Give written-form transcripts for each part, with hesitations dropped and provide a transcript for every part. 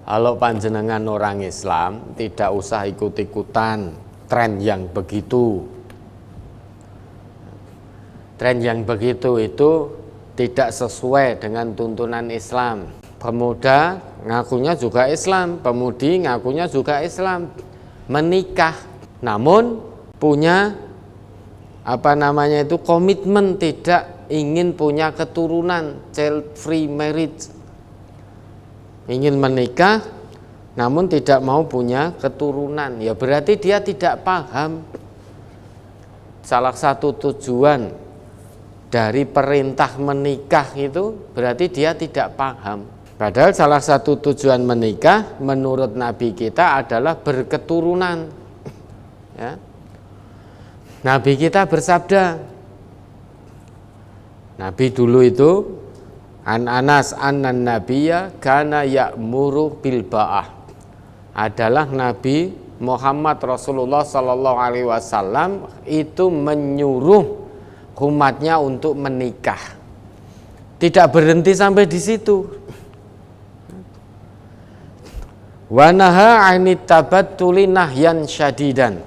Kalau panjenengan orang Islam tidak usah ikut-ikutan tren yang begitu. Tren yang begitu itu tidak sesuai dengan tuntunan Islam. Pemuda ngakunya juga Islam, pemudi ngakunya juga Islam, menikah namun punya komitmen tidak ingin punya keturunan, child free marriage. Ingin menikah namun tidak mau punya keturunan, ya berarti dia tidak paham. Salah satu tujuan dari perintah menikah itu berarti dia tidak paham. Padahal salah satu tujuan menikah menurut Nabi kita adalah berketurunan. Ya. Nabi kita bersabda, Nabi dulu itu An Anas annan nabiyya kana ya'muru bil ba'ah, adalah Nabi Muhammad Rasulullah sallallahu alaihi wasallam itu menyuruh umatnya untuk menikah. Tidak berhenti sampai di situ. Wa naha 'anit tabattuli nahyan syadidan.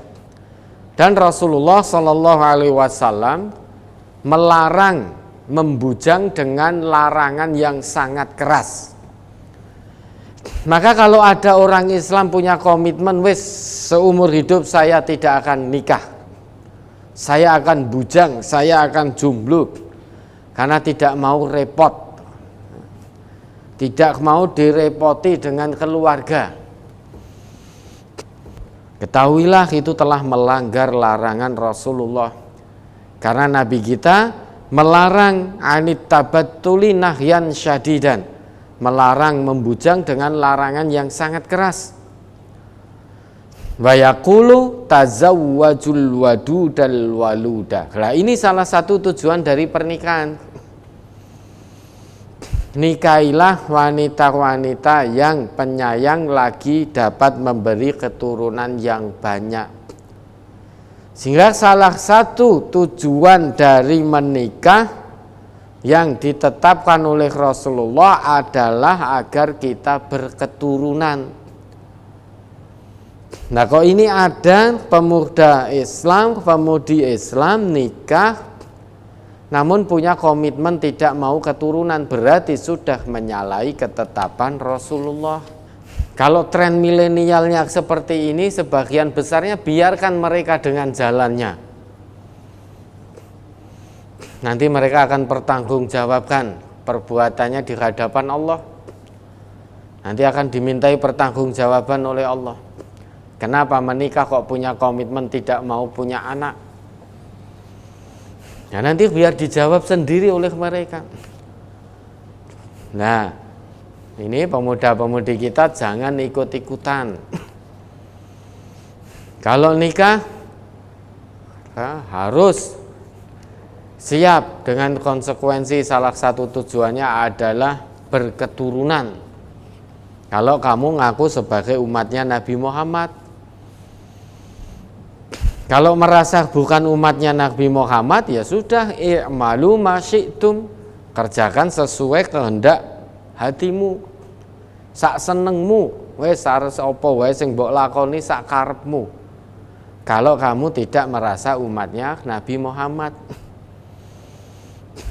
Dan Rasulullah sallallahu alaihi wasallam melarang membujang dengan larangan yang sangat keras. Maka kalau ada orang Islam punya komitmen, wis seumur hidup saya tidak akan nikah, saya akan bujang, saya akan jomblo, karena tidak mau repot, tidak mau direpoti dengan keluarga, ketahuilah itu telah melanggar larangan Rasulullah. Karena Nabi kita melarang anit tabattuli nahyan syadidan, melarang membujang dengan larangan yang sangat keras. Wa yaqulu tazawwajul wadudal waluda. Nah, ini salah satu tujuan dari pernikahan. Nikahilah wanita-wanita yang penyayang lagi dapat memberi keturunan yang banyak. Sehingga salah satu tujuan dari menikah yang ditetapkan oleh Rasulullah adalah agar kita berketurunan. Nah, kok ini ada pemuda Islam, pemudi Islam nikah namun punya komitmen tidak mau keturunan, berarti sudah menyalahi ketetapan Rasulullah. Kalau tren milenialnya seperti ini, sebagian besarnya biarkan mereka dengan jalannya. Nanti mereka akan pertanggungjawabkan perbuatannya di hadapan Allah. Nanti akan dimintai pertanggungjawaban oleh Allah. Kenapa menikah kok punya komitmen tidak mau punya anak? Ya nanti biar dijawab sendiri oleh mereka. Nah, ini pemuda-pemudi kita jangan ikut-ikutan. Kalau nikah harus siap dengan konsekuensi, salah satu tujuannya adalah berketurunan. Kalau kamu ngaku sebagai umatnya Nabi Muhammad. Kalau merasa bukan umatnya Nabi Muhammad, ya sudah, i'malu ma syi'tum, kerjakan sesuai kehendak hatimu, sak senengmu, wis sares apa wae sing mbok lakoni sak karepmu. Kalau kamu tidak merasa umatnya Nabi Muhammad.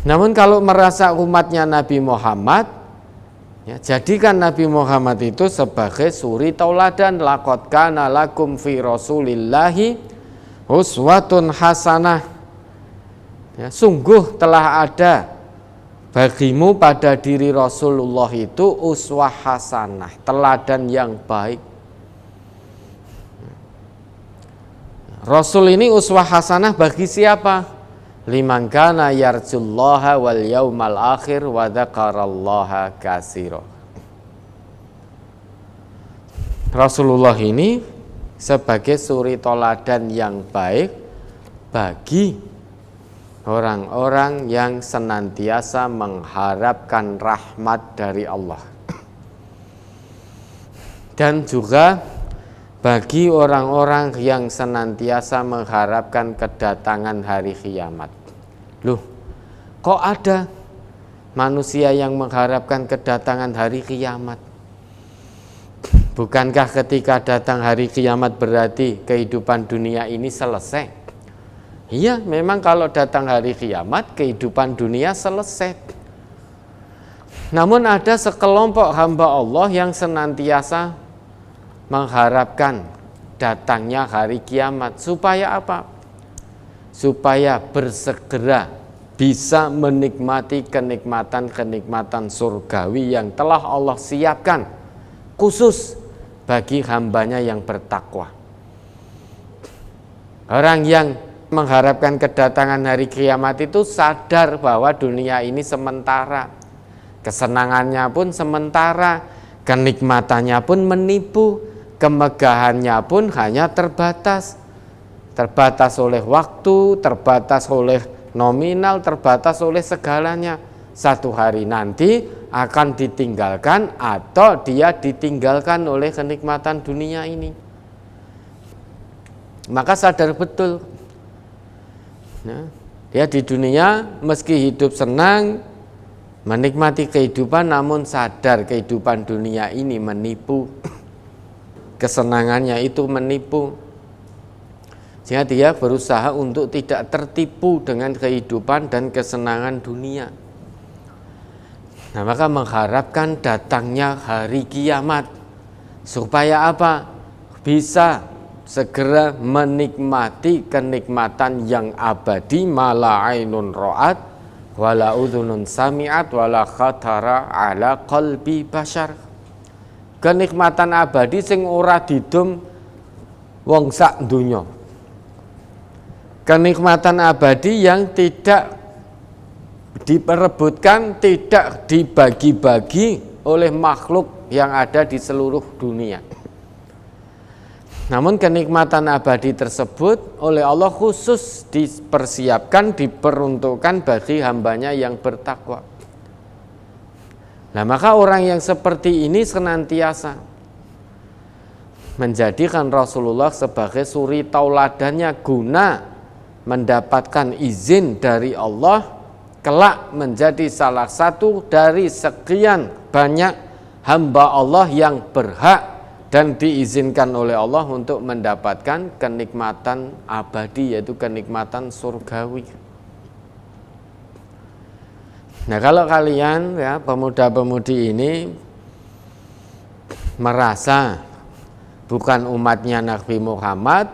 Namun kalau merasa umatnya Nabi Muhammad, ya, jadikan Nabi Muhammad itu sebagai suri tauladan. Laqad kana lakum fi Rasulillahi uswatun hasanah. Ya, sungguh telah ada bagimu pada diri Rasulullah itu uswah hasanah, teladan yang baik. Rasul ini uswah hasanah bagi siapa? Liman kana yarjullaha wal yaumal akhir wa dzakarallaha katsira. Rasulullah ini sebagai suri teladan yang baik bagi orang-orang yang senantiasa mengharapkan rahmat dari Allah, dan juga bagi orang-orang yang senantiasa mengharapkan kedatangan hari kiamat. Loh, kok ada manusia yang mengharapkan kedatangan hari kiamat? Bukankah ketika datang hari kiamat berarti kehidupan dunia ini selesai? Iya, memang kalau datang hari kiamat kehidupan dunia selesai. Namun ada sekelompok hamba Allah yang senantiasa mengharapkan datangnya hari kiamat. Supaya apa? Supaya bersegera bisa menikmati kenikmatan-kenikmatan surgawi yang telah Allah siapkan khusus bagi hambanya yang bertakwa. Orang yang mengharapkan kedatangan hari kiamat itu sadar bahwa dunia ini sementara, kesenangannya pun sementara, kenikmatannya pun menipu, kemegahannya pun hanya terbatas oleh waktu, terbatas oleh nominal, terbatas oleh segalanya. Satu hari nanti akan ditinggalkan atau dia ditinggalkan oleh kenikmatan dunia ini. Maka sadar betul, dia di dunia meski hidup senang, menikmati kehidupan, namun sadar kehidupan dunia ini menipu, kesenangannya itu menipu. Sehingga dia berusaha untuk tidak tertipu dengan kehidupan dan kesenangan dunia. Nah, maka mengharapkan datangnya hari kiamat supaya apa? Bisa segera menikmati kenikmatan yang abadi, mala ainun ra'at wala udhunun sami'at wala khatara ala qalbi bashar. Kenikmatan abadi sing ora didum wong sak donya. Kenikmatan abadi yang tidak diperebutkan, tidak dibagi-bagi oleh makhluk yang ada di seluruh dunia. Namun kenikmatan abadi tersebut oleh Allah khusus dipersiapkan, diperuntukkan bagi hambanya yang bertakwa. Nah, maka orang yang seperti ini senantiasa menjadikan Rasulullah sebagai suri tauladannya guna mendapatkan izin dari Allah, kelak menjadi salah satu dari sekian banyak hamba Allah yang berhak dan diizinkan oleh Allah untuk mendapatkan kenikmatan abadi, yaitu kenikmatan surgawi. Nah, kalau kalian ya pemuda-pemudi ini merasa bukan umatnya Nabi Muhammad,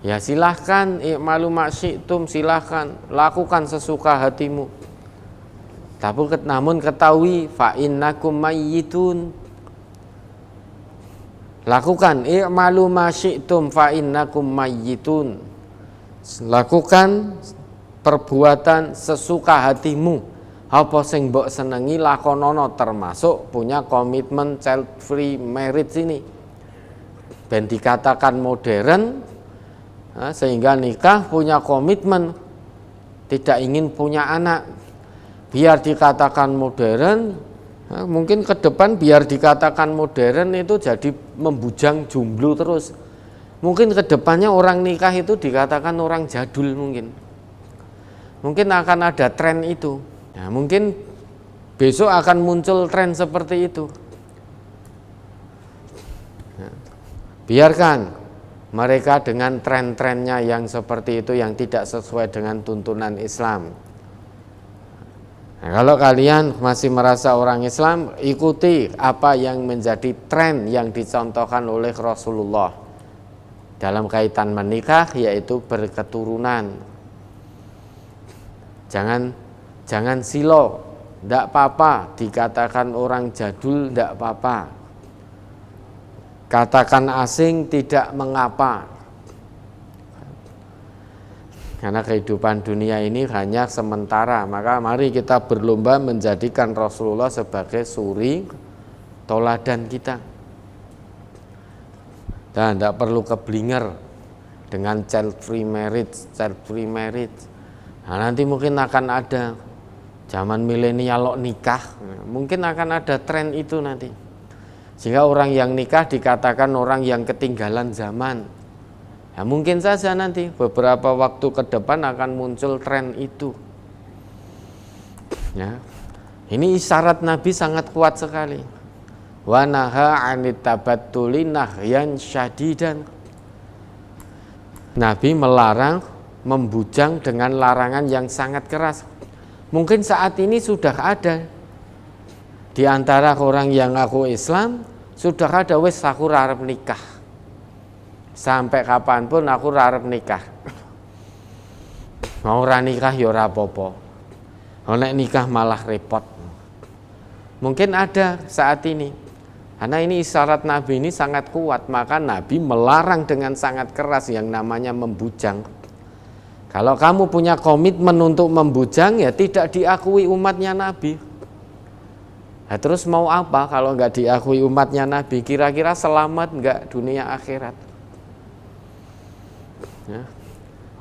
ya silahkan, i'malu ma'syi'tum, silahkan lakukan sesuka hatimu. Tapi namun ketahui fa innakum mayyitun. Lakukan i'malu ma'syi'tum fa innakum mayyitun. Lakukan perbuatan sesuka hatimu. Apa sing mbok senengi lakonono, termasuk punya komitmen child free marriage ini. Ben dikatakan modern, sehingga nikah punya komitmen tidak ingin punya anak. Biar dikatakan modern, mungkin ke depan biar dikatakan modern itu jadi membujang jomblo terus. Mungkin ke depannya orang nikah itu dikatakan orang jadul mungkin. Mungkin akan ada tren itu. Nah, mungkin besok akan muncul tren seperti itu. Biarkan mereka dengan tren-trennya yang seperti itu, yang tidak sesuai dengan tuntunan Islam. Nah, kalau kalian masih merasa orang Islam, ikuti apa yang menjadi tren yang dicontohkan oleh Rasulullah dalam kaitan menikah, yaitu berketurunan. Jangan silo, tidak apa-apa dikatakan orang jadul, tidak apa-apa. Katakan asing tidak mengapa. Karena kehidupan dunia ini hanya sementara, maka mari kita berlomba menjadikan Rasulullah sebagai suri tauladan kita. Dan tidak perlu keblinger dengan child free marriage. Nah, nanti mungkin akan ada zaman milenial nikah, mungkin akan ada tren itu nanti. Sehingga orang yang nikah dikatakan orang yang ketinggalan zaman. Ya, mungkin saja nanti beberapa waktu ke depan akan muncul tren itu. Ya. Ini isyarat Nabi sangat kuat sekali. wa naha 'anit tabattuli nahyan syadidan. Nabi melarang membujang dengan larangan yang sangat keras. Mungkin saat ini sudah ada di antara orang yang ngaku Islam, sudah ada wis aku arep nikah. Sampai kapanpun aku arep nikah. Mau ora nikah ya ora apa-apa. Nek nikah malah repot. Mungkin ada saat ini. Karena ini isyarat Nabi ini sangat kuat, maka Nabi melarang dengan sangat keras yang namanya membujang. Kalau kamu punya komitmen untuk membujang, ya tidak diakui umatnya Nabi. Nah, terus mau apa kalau nggak diakui umatnya Nabi? Kira-kira selamat nggak dunia akhirat? Ya.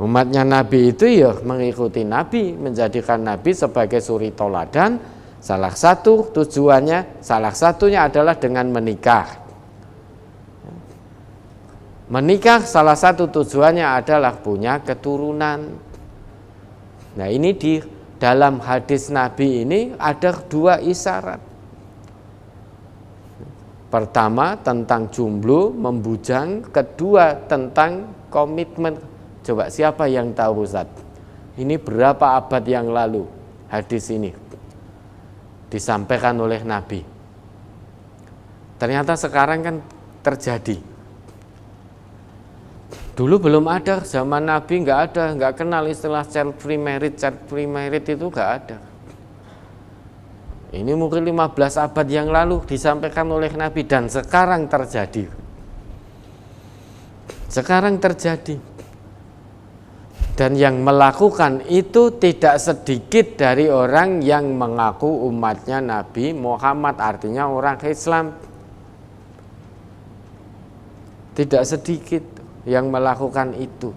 Umatnya Nabi itu ya mengikuti Nabi, menjadikan Nabi sebagai suri toladan. Salah satu tujuannya, salah satunya adalah dengan menikah. Menikah salah satu tujuannya adalah punya keturunan. Nah, ini di dalam hadis Nabi ini ada dua isyarat. Pertama tentang jomblo, membujang. Kedua tentang komitmen. Coba siapa yang tahu Ustaz? Ini berapa abad yang lalu hadis ini disampaikan oleh Nabi. Ternyata sekarang kan terjadi. Dulu belum ada, zaman Nabi nggak kenal istilah child free marriage itu nggak ada. Ini mungkin 15 abad yang lalu disampaikan oleh Nabi dan sekarang terjadi. Sekarang terjadi. Dan yang melakukan itu tidak sedikit dari orang yang mengaku umatnya Nabi Muhammad, artinya orang Islam. Tidak sedikit yang melakukan itu.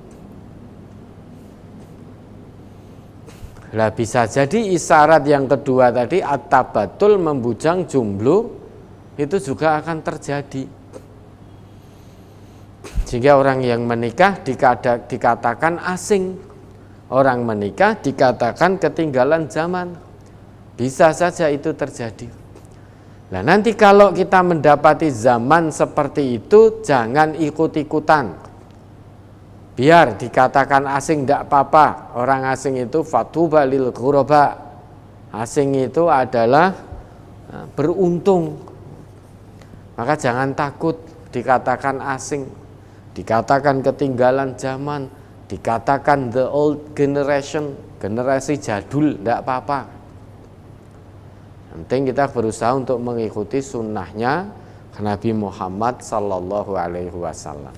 Lah bisa jadi isyarat yang kedua tadi at-tabatul, membujang jomblo, itu juga akan terjadi. Sehingga orang yang menikah dikatakan asing, orang menikah dikatakan ketinggalan zaman. Bisa saja itu terjadi. Nah, nanti kalau kita mendapati zaman seperti itu, jangan ikut-ikutan. Biar dikatakan asing tidak apa-apa. Orang asing itu fatuba lil ghuraba. Asing itu adalah beruntung. Maka jangan takut dikatakan asing, dikatakan ketinggalan zaman, dikatakan the old generation, generasi jadul, tidak apa-apa. Penting kita berusaha untuk mengikuti sunnahnya Nabi Muhammad sallallahu alaihi wasallam.